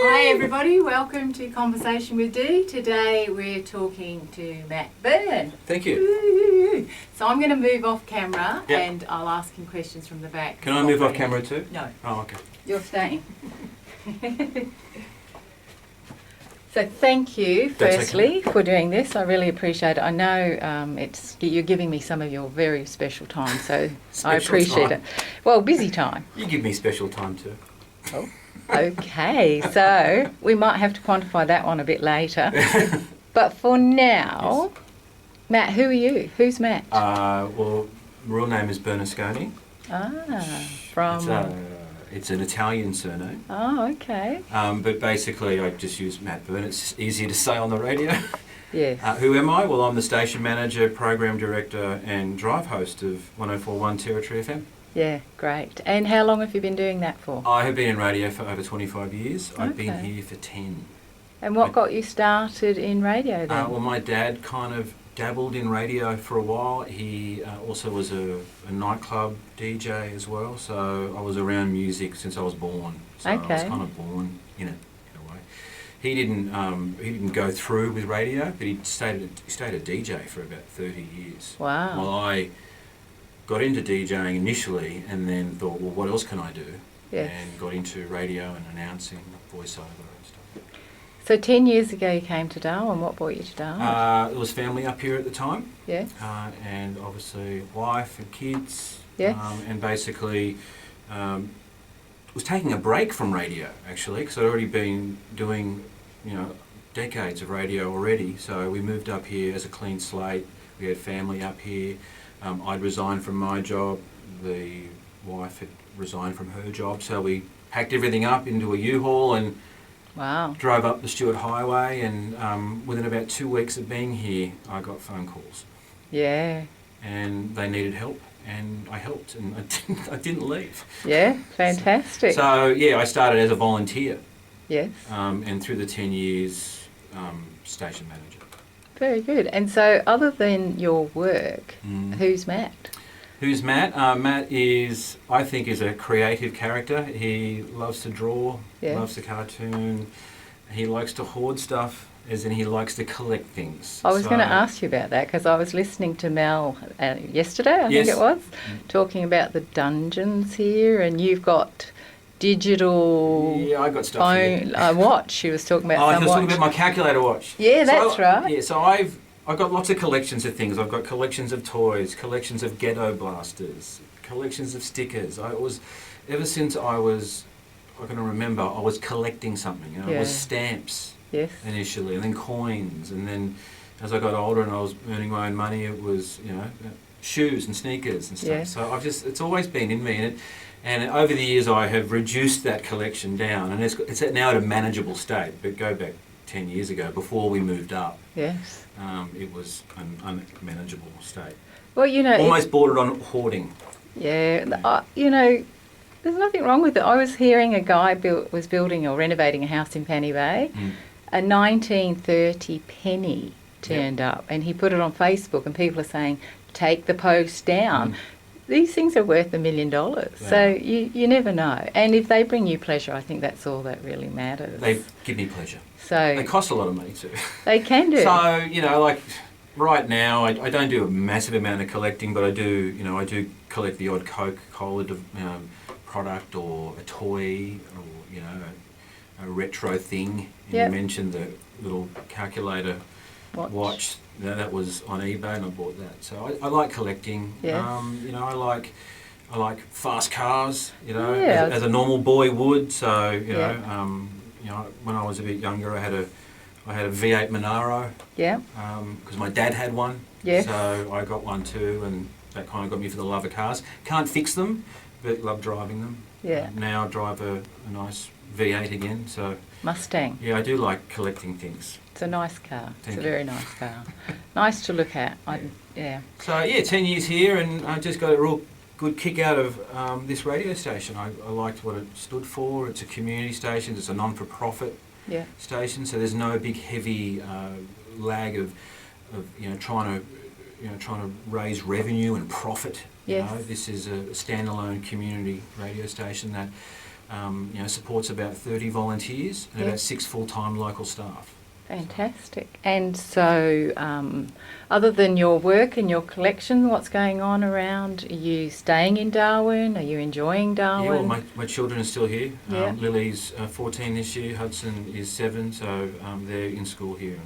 Hi everybody, welcome to Conversation with Dee. Today we're talking to Matt Bern. Thank you. So I'm going to move off camera Yep. and I'll ask him questions from the back. Can I move off camera too? No. Oh, okay. You're staying. So thank you That's firstly for doing this. I really appreciate it. I know you're giving me some of your very special time, so I appreciate it. Well, busy time. You give me special time too. Oh, okay. So we might have to quantify that one a bit later. But for now, Yes. Matt, who are you? Who's Matt? Well, real name is Bernasconi. From... It's an Italian surname. Oh, okay. But basically I just use Matt Bern. It's easier to say on the radio. Yes. Who am I? Well, I'm the station manager, program director and drive host of 104.1 Territory FM. Yeah, great. And how long have you been doing that for? I have been in radio for over 25 years. I've been Okay. here for 10. And what got you started in radio then? Well, my dad kind of dabbled in radio for a while. He also was a nightclub DJ as well, so I was around music since I was born. So I was kind of born in it, in a way. He didn't go through with radio, but he stayed a DJ for about 30 years. Wow. Well, I got into DJing initially and then thought, well, what else can I do? Yes. And got into radio and announcing, voiceover and stuff. So 10 years ago you came to Darwin. What brought you to Darwin? There was family up here at the time. Yes. And obviously wife and kids. Yes. And basically was taking a break from radio actually, because I'd already been doing, decades of radio already. So we moved up here as a clean slate. We had family up here. I'd resigned from my job. The wife had resigned from her job. So we packed everything up into a U-Haul and Wow. drove up the Stuart Highway, and within about 2 weeks of being here, I got phone calls. Yeah. And they needed help, and I helped, and I didn't leave. Yeah, fantastic. So, yeah, I started as a volunteer, Yes. and through the 10 years, station manager. Very good. And so other than your work, who's Matt? Who's Matt? Matt is a creative character. He loves to draw, Yes. loves to cartoon. He likes to hoard stuff, as in he likes to collect things. I was going to ask you about that because I was listening to Mel yesterday, I think it was, talking about the dungeons here, and you've got digital Yeah, I got stuff here. watch. She was talking about I some was talking watch. about my calculator watch. Yeah, that's right. Yeah, so I've got lots of collections of things. I've got collections of toys, collections of ghetto blasters, collections of stickers. Ever since I can remember, I was collecting something. It was stamps initially, and then coins, and then as I got older and I was earning my own money, it was shoes and sneakers and stuff. Yeah. So it's always been in me, and over the years I have reduced that collection down, and it's now at a manageable state. But go back 10 years ago, before we moved up, Yes. it was an unmanageable state. Well, Almost bordered on hoarding. Yeah, there's nothing wrong with it. I was hearing a guy was building or renovating a house in Penny Bay. A 1930 penny turned up, and he put it on Facebook, and people are saying, take the post down. These things are worth $1 million. Yeah. So you never know. And if they bring you pleasure, I think that's all that really matters. They give me pleasure. So they cost a lot of money too. They can do. So, like right now, I don't do a massive amount of collecting, but I do collect the odd Coca-Cola product, or a toy, or, a retro thing. And you mentioned the little calculator watch. That was on eBay, and I bought that. So I like collecting. Yes. I like fast cars. As a normal boy would. So when I was a bit younger, I had a V8 Monaro. Yeah. Because my dad had one. Yes. So I got one too, and that kind of got me for the love of cars. Can't fix them, but love driving them. Yeah. Now I drive a nice V8 again. So Mustang. Yeah, I do like collecting things. It's a nice car. Thank it's you. a very nice car. Nice to look at. So 10 years here, and I just got a real good kick out of this radio station. I liked what it stood for. It's a community station. It's a non-for-profit station, so there's no big heavy lag of trying to raise revenue and profit. This is a standalone community radio station that supports about 30 volunteers and about 6 full-time local staff. Fantastic. And so, other than your work and your collection, what's going on around? Are you staying in Darwin? Are you enjoying Darwin? Yeah, well, my children are still here. Yeah. Lily's 14 this year, Hudson is 7, so they're in school here.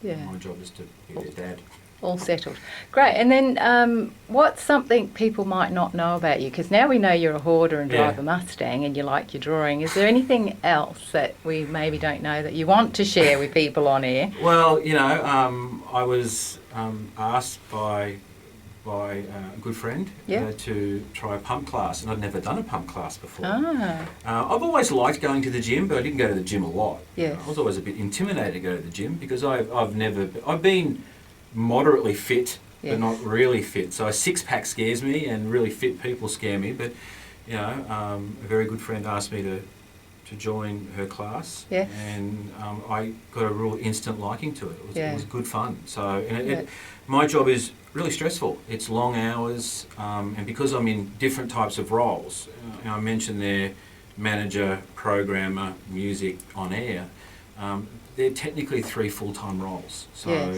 And my job is to be their dad. All settled. Great. And then what's something people might not know about you? Because now we know you're a hoarder and drive a Mustang and you like your drawing. Is there anything else that we maybe don't know that you want to share with people on air? Well, I was asked by a good friend to try a pump class, and I'd never done a pump class before. I've always liked going to the gym, but I didn't go to the gym a lot. Yes. I was always a bit intimidated to go to the gym because I've been moderately fit, but not really fit. So a six-pack scares me, and really fit people scare me. But a very good friend asked me to join her class, and I got a real instant liking to it. It was good fun. So my job is really stressful. It's long hours, and because I'm in different types of roles, I mentioned there manager, programmer, music, on air. They're technically 3 full-time roles. So.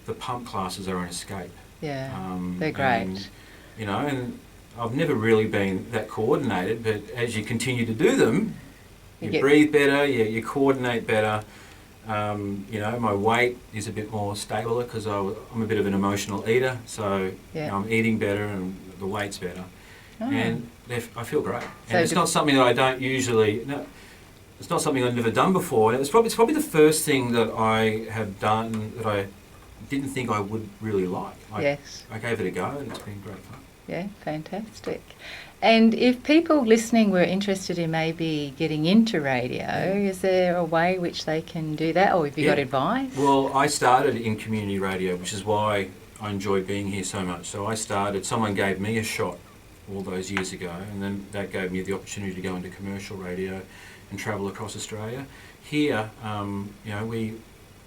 The pump classes are an escape. Yeah, they're great. And I've never really been that coordinated, but as you continue to do them, you breathe better, you coordinate better. My weight is a bit more stable because I'm a bit of an emotional eater, so I'm eating better and the weight's better. And I feel great. And it's not something that I don't usually... It's not something I've never done before. It's probably the first thing that I have done that I didn't think I would really like. I gave it a go, and it's been great fun. Yeah, fantastic. And if people listening were interested in maybe getting into radio, is there a way which they can do that, or have you got advice? Well, I started in community radio, which is why I enjoy being here so much. So someone gave me a shot all those years ago, and then that gave me the opportunity to go into commercial radio and travel across Australia. Here,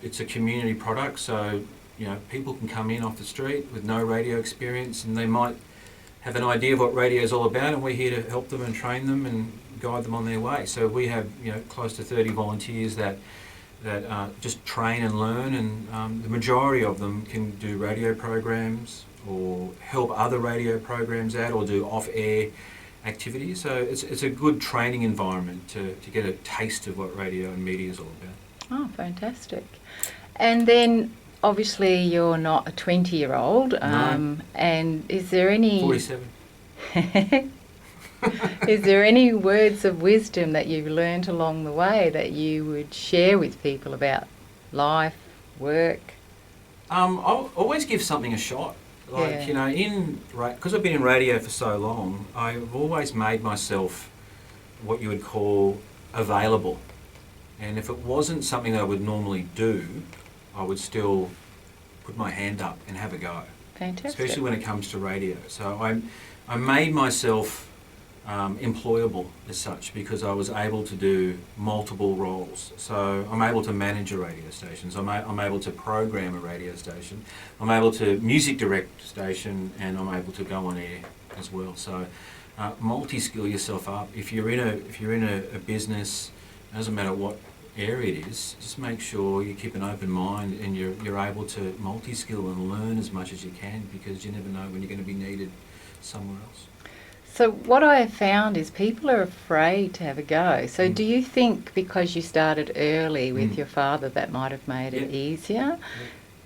it's a community product, so people can come in off the street with no radio experience, and they might have an idea of what radio is all about, and we're here to help them and train them and guide them on their way. So we have close to 30 volunteers that just train and learn, and the majority of them can do radio programs or help other radio programs out or do off-air activities. So it's a good training environment to get a taste of what radio and media is all about. Oh, fantastic. And then obviously you're not a 20-year-old. No. And is there any... 47. Is there any words of wisdom that you've learnt along the way that you would share with people about life, work? I'll always give something a shot. Because I've been in radio for so long, I've always made myself what you would call available. And if it wasn't something that I would normally do, I would still put my hand up and have a go. Fantastic. Especially when it comes to radio. So I made myself employable as such because I was able to do multiple roles. So I'm able to manage a radio station, so I'm able to program a radio station, I'm able to music direct a station, and I'm able to go on air as well. So multi-skill yourself up. If you're in a business, it doesn't matter what area it is, just make sure you keep an open mind and you're able to multi-skill and learn as much as you can, because you never know when you're going to be needed somewhere else. So what I have found is people are afraid to have a go. So do you think because you started early with your father that might have made it easier?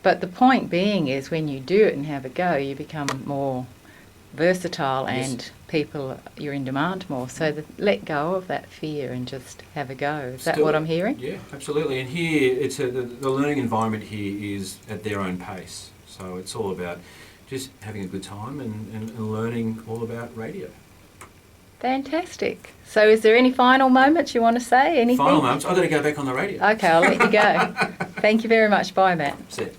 But the point being is when you do it and have a go, you become more versatile and you're in demand more. So let go of that fear and just have a go. Is that what I'm hearing? Yeah, absolutely. And here, the learning environment here is at their own pace. So it's all about just having a good time and learning all about radio. Fantastic. So is there any final moments you want to say? Anything? Final moments? I've got to go back on the radio. Okay, I'll let you go. Thank you very much. Bye, Matt. That's it.